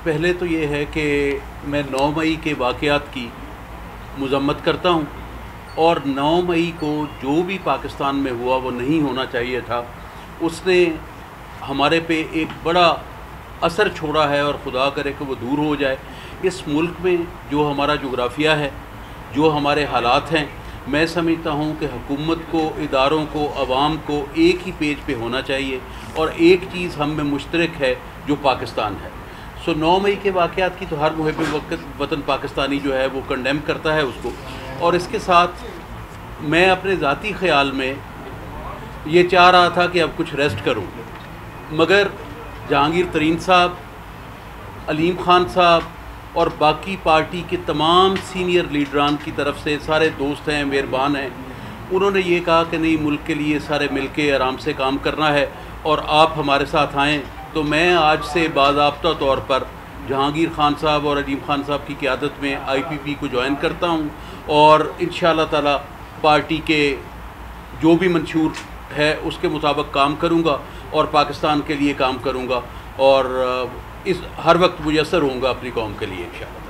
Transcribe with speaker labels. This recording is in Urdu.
Speaker 1: پہلے تو یہ ہے کہ میں 9 مئی کے واقعات کی مذمت کرتا ہوں، اور 9 مئی کو جو بھی پاکستان میں ہوا وہ نہیں ہونا چاہیے تھا۔ اس نے ہمارے پہ ایک بڑا اثر چھوڑا ہے، اور خدا کرے کہ وہ دور ہو جائے۔ اس ملک میں جو ہمارا جغرافیہ ہے، جو ہمارے حالات ہیں، میں سمجھتا ہوں کہ حکومت کو، اداروں کو، عوام کو ایک ہی پیج پہ ہونا چاہیے، اور ایک چیز ہم میں مشترک ہے جو پاکستان ہے۔ 9 مئی کے واقعات کی تو ہر محب وطن پاکستانی جو ہے وہ کنڈیم کرتا ہے اس کو، اور اس کے ساتھ میں اپنے ذاتی خیال میں یہ چاہ رہا تھا کہ اب کچھ ریسٹ کروں، مگر جہانگیر ترین صاحب، علیم خان صاحب اور باقی پارٹی کے تمام سینئر لیڈران کی طرف سے، سارے دوست ہیں، مہربان ہیں، انہوں نے یہ کہا کہ نہیں، ملک کے لیے سارے مل کے آرام سے کام کرنا ہے اور آپ ہمارے ساتھ آئیں۔ تو میں آج سے باضابطہ طور پر جہانگیر خان صاحب اور علیم خان صاحب کی قیادت میں IPP کو جوائن کرتا ہوں، اور انشاءاللہ تعالی پارٹی کے جو بھی منشور ہے اس کے مطابق کام کروں گا، اور پاکستان کے لیے کام کروں گا، اور اس ہر وقت میسر ہوں گا اپنی قوم کے لیے انشاءاللہ۔